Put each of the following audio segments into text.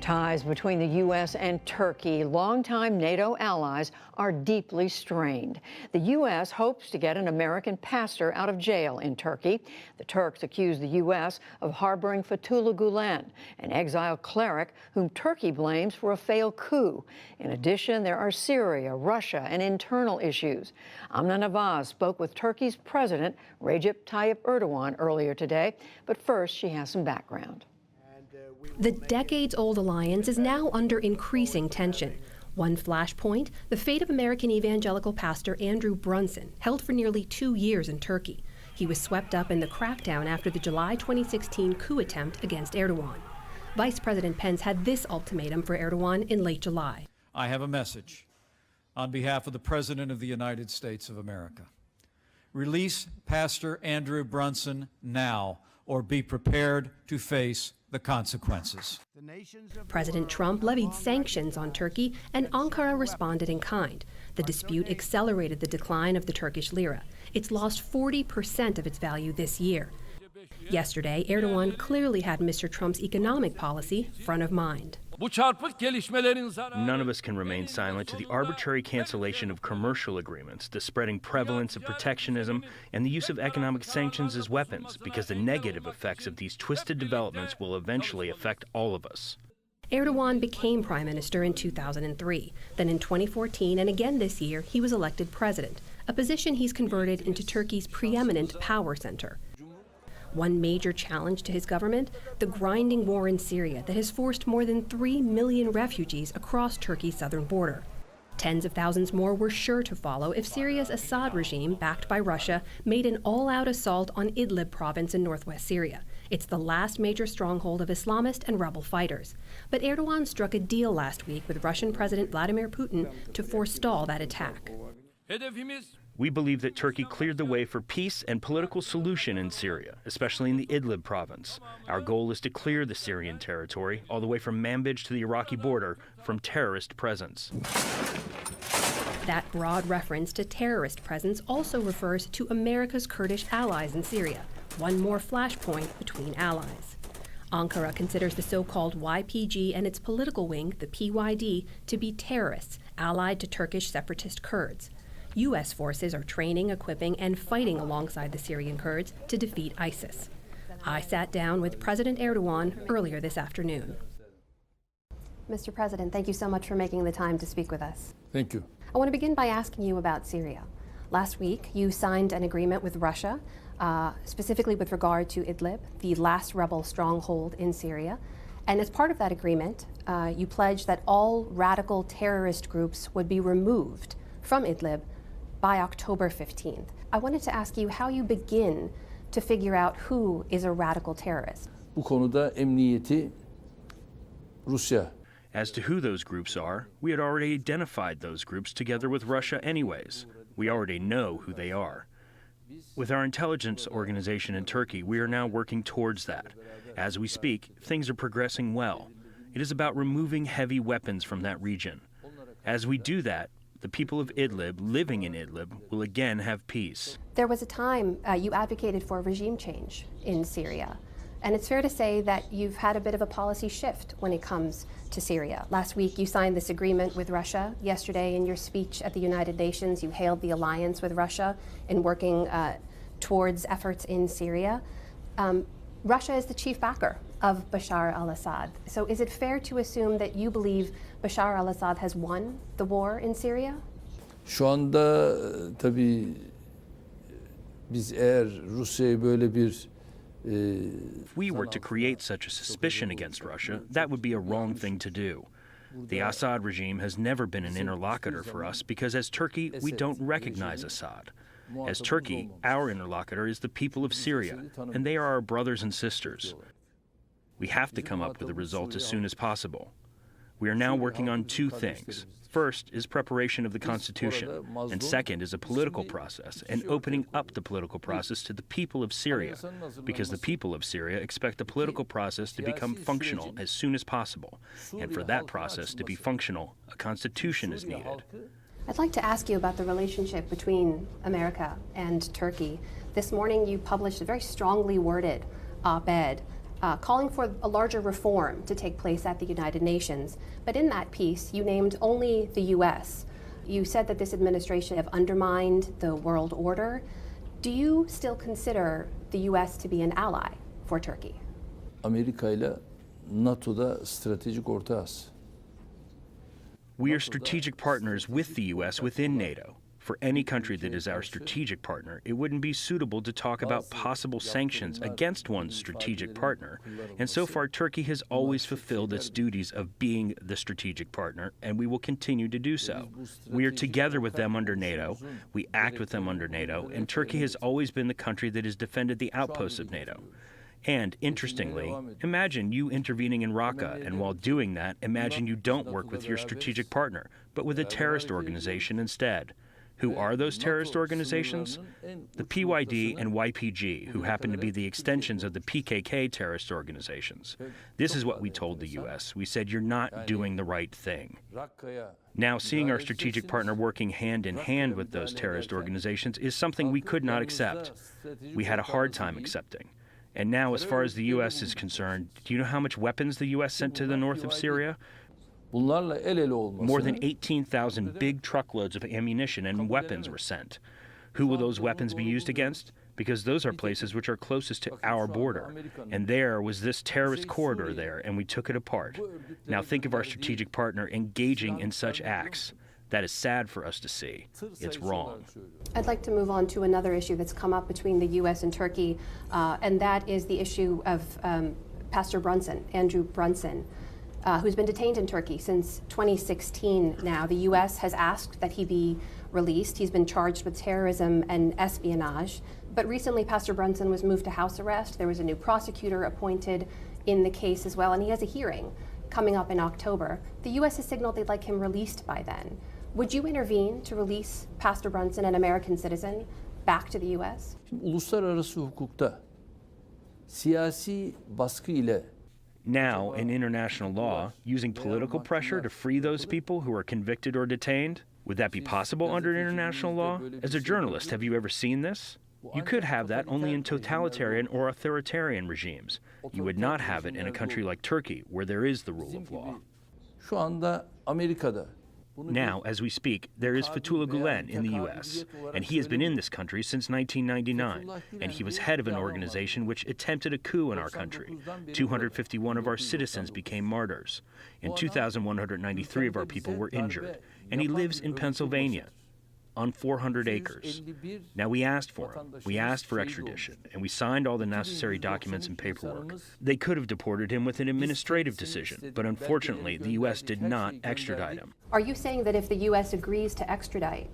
Ties between the U.S. and Turkey, longtime NATO allies, are deeply strained. The U.S. hopes to get an American pastor out of jail in Turkey. The Turks accuse the U.S. of harboring Fethullah Gulen, an exiled cleric whom Turkey blames for a failed coup. In addition, there are Syria, Russia, and internal issues. Amna Nawaz spoke with Turkey's President Recep Tayyip Erdogan earlier today, but first she has some background. The decades-old alliance is now under increasing tension. One flashpoint, the fate of American evangelical pastor Andrew Brunson, held for nearly 2 years in Turkey. He was swept up in the crackdown after the July 2016 coup attempt against Erdogan. Vice President Pence had this ultimatum for Erdogan in late July. I have a message on behalf of the President of the United States of America. Release Pastor Andrew Brunson now, or be prepared to face the consequences. President Trump levied sanctions on Turkey, and Ankara responded in kind. The dispute accelerated the decline of the Turkish lira. It's lost 40% of its value this year. Yesterday, Erdogan clearly had Mr. Trump's economic policy front of mind. None of us can remain silent to the arbitrary cancellation of commercial agreements, the spreading prevalence of protectionism, and the use of economic sanctions as weapons, because the negative effects of these twisted developments will eventually affect all of us. Erdogan became prime minister in 2003. Then in 2014 and again this year, he was elected president, a position he's converted into Turkey's preeminent power center. One major challenge to his government, the grinding war in Syria that has forced more than 3 million refugees across Turkey's southern border. Tens of thousands more were sure to follow if Syria's Assad regime, backed by Russia, made an all-out assault on Idlib province in northwest Syria. It's the last major stronghold of Islamist and rebel fighters. But Erdogan struck a deal last week with Russian President Vladimir Putin to forestall that attack. We believe that Turkey cleared the way for peace and political solution in Syria, especially in the Idlib province. Our goal is to clear the Syrian territory, all the way from Manbij to the Iraqi border, from terrorist presence. That broad reference to terrorist presence also refers to America's Kurdish allies in Syria, one more flashpoint between allies. Ankara considers the so-called YPG and its political wing, the PYD, to be terrorists allied to Turkish separatist Kurds. U.S. forces are training, equipping, and fighting alongside the Syrian Kurds to defeat ISIS. I sat down with President Erdogan earlier this afternoon. Mr. President, thank you so much for making the time to speak with us. Thank you. I want to begin by asking you about Syria. Last week, you signed an agreement with Russia, specifically with regard to Idlib, the last rebel stronghold in Syria. And as part of that agreement, you pledged that all radical terrorist groups would be removed from Idlib by October 15th. I wanted to ask you how you begin to figure out who is a radical terrorist. Bu konuda emniyeti Rusya. As to who those groups are, we had already identified those groups together with Russia anyways. We already know who they are. With our intelligence organization in Turkey, we are now working towards that. As we speak, things are progressing well. It is about removing heavy weapons from that region. As we do that, the people of Idlib, living in Idlib, will again have peace. There was a time you advocated for regime change in Syria. And it's fair to say that you've had a bit of a policy shift when it comes to Syria. Last week, you signed this agreement with Russia. Yesterday, in your speech at the United Nations, you hailed the alliance with Russia in working towards efforts in Syria. Russia is the chief backer of Bashar al-Assad. So is it fair to assume that you believe Bashar al-Assad has won the war in Syria? Şu anda tabii biz eğer Rusya'ya böyle bir If we were to create such a suspicion against Russia, that would be a wrong thing to do. The Assad regime has never been an interlocutor for us because as Turkey, we don't recognize Assad. As Turkey, our interlocutor is the people of Syria, and they are our brothers and sisters. We have to come up with a result as soon as possible. We are now working on two things. First is preparation of the Constitution, and second is a political process and opening up the political process to the people of Syria, because the people of Syria expect the political process to become functional as soon as possible, and for that process to be functional, a constitution is needed. I'd like to ask you about the relationship between America and Turkey. This morning you published a very strongly worded op-ed calling for a larger reform to take place at the United Nations. But in that piece, you named only the U.S. You said that this administration have undermined the world order. Do you still consider the U.S. to be an ally for Turkey? Amerika ile NATO'da stratejik ortağız. We are strategic partners with the U.S. within NATO. For any country that is our strategic partner, it wouldn't be suitable to talk about possible sanctions against one's strategic partner. And so far, Turkey has always fulfilled its duties of being the strategic partner, and we will continue to do so. We are together with them under NATO, we act with them under NATO, and Turkey has always been the country that has defended the outposts of NATO. And, interestingly, imagine you intervening in Raqqa, and while doing that, imagine you don't work with your strategic partner, but with a terrorist organization instead. Who are those terrorist organizations? The PYD and YPG, who happen to be the extensions of the PKK terrorist organizations. This is what we told the U.S. We said, you're not doing the right thing. Now, seeing our strategic partner working hand in hand with those terrorist organizations is something we could not accept. We had a hard time accepting. And now, as far as the U.S. is concerned, do you know how much weapons the U.S. sent to the north of Syria? More than 18,000 big truckloads of ammunition and weapons were sent. Who will those weapons be used against? Because those are places which are closest to our border. And there was this terrorist corridor there, and we took it apart. Now think of our strategic partner engaging in such acts. That is sad for us to see. It's wrong. I'd like to move on to another issue that's come up between the U.S. and Turkey, and that is the issue of Pastor Brunson, Andrew Brunson, who's been detained in Turkey since 2016 now. The U.S. has asked that he be released. He's been charged with terrorism and espionage. But recently, Pastor Brunson was moved to house arrest. There was a new prosecutor appointed in the case as well, and he has a hearing coming up in October. The U.S. has signaled they'd like him released by then. Would you intervene to release Pastor Brunson, an American citizen, back to the U.S.? Uluslararası hukukta siyasi baskı ile Now, in international law, using political pressure to free those people who are convicted or detained, would that be possible under international law? As a journalist, have you ever seen this? You could have that only in totalitarian or authoritarian regimes. You would not have it in a country like Turkey, where there is the rule of law. Şu anda Amerika'da Now, as we speak, there is Fethullah Gulen in the U.S., and he has been in this country since 1999, and he was head of an organization which attempted a coup in our country. 251 of our citizens became martyrs. In 2,193 of our people were injured, and he lives in Pennsylvania, on 400 acres. Now, we asked for him. We asked for extradition, and we signed all the necessary documents and paperwork. They could have deported him with an administrative decision, but unfortunately, the U.S. did not extradite him. Are you saying that if the U.S. agrees to extradite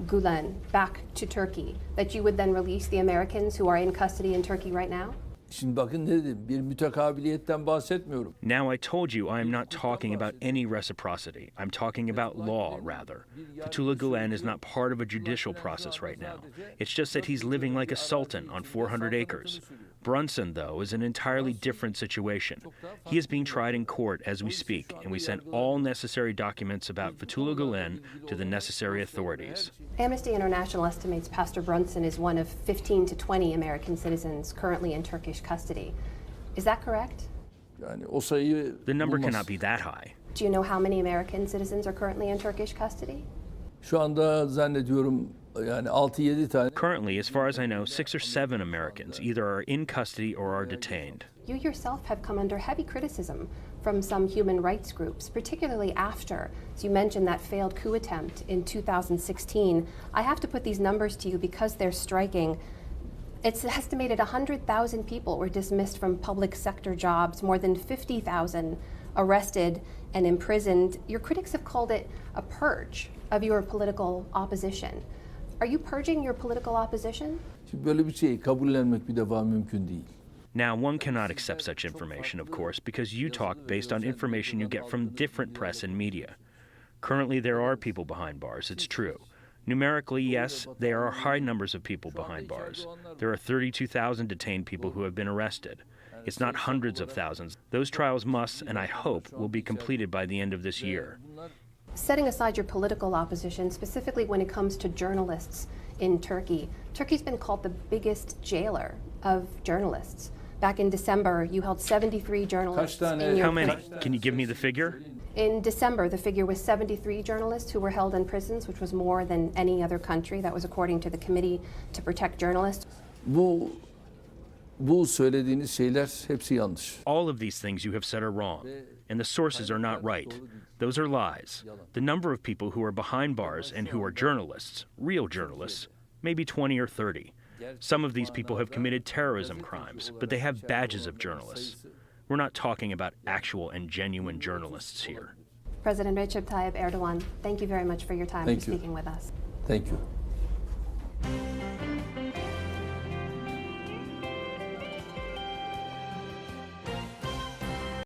Gulen back to Turkey, that you would then release the Americans who are in custody in Turkey right now? Şimdi bakın ne dedim, bir mütekabiliyetten bahsetmiyorum. Now, I told you I am not talking about any reciprocity. I'm talking about law, rather. Fethullah Gulen is not part of a judicial process right now. It's just that he's living like a sultan on 400 acres. Brunson, though, is an entirely different situation. He is being tried in court as we speak, and we sent all necessary documents about Fethullah Gulen to the necessary authorities. Amnesty International estimates Pastor Brunson is one of 15 to 20 American citizens currently in Turkish custody. Is that correct? Yani o sayıyı The number bulmaz. cannot be that high. Do you know how many American citizens are currently in Turkish custody? Şu anda zannediyorum yani 6-7 tane. Currently, as far as I know, 6 or 7 Americans either are in custody or are detained. You yourself have come under heavy criticism from some human rights groups, particularly after, as you mentioned, that failed coup attempt in 2016. I have to put these numbers to you because they're striking. It's estimated 100,000 people were dismissed from public sector jobs, more than 50,000 arrested and imprisoned. Your critics have called it a purge of your political opposition. Are you purging your political opposition? Şimdi böyle bir şeyi kabullenmek bir defa mümkün değil. Now, one cannot accept such information, of course, because you talk based on information you get from different press and media. Currently, there are people behind bars, it's true. Numerically, yes, there are high numbers of people behind bars. There are 32,000 detained people who have been arrested. It's not hundreds of thousands. Those trials must, and I hope, will be completed by the end of this year. Setting aside your political opposition, specifically when it comes to journalists in Turkey, Turkey's been called the biggest jailer of journalists. Back in December, you held 73 journalists in your How many? prison. Can you give me the figure? In December, the figure was 73 journalists who were held in prisons, which was more than any other country. That was according to the Committee to Protect Journalists. Bu söylediğiniz şeyler hepsi yanlış. All of these things you have said are wrong, and the sources are not right. Those are lies. The number of people who are behind bars and who are journalists, real journalists, maybe 20 or 30. Some of these people have committed terrorism crimes, but they have badges of journalists. We're not talking about actual and genuine journalists here. President Recep Tayyip Erdogan, thank you very much for your time and speaking with us. Thank you.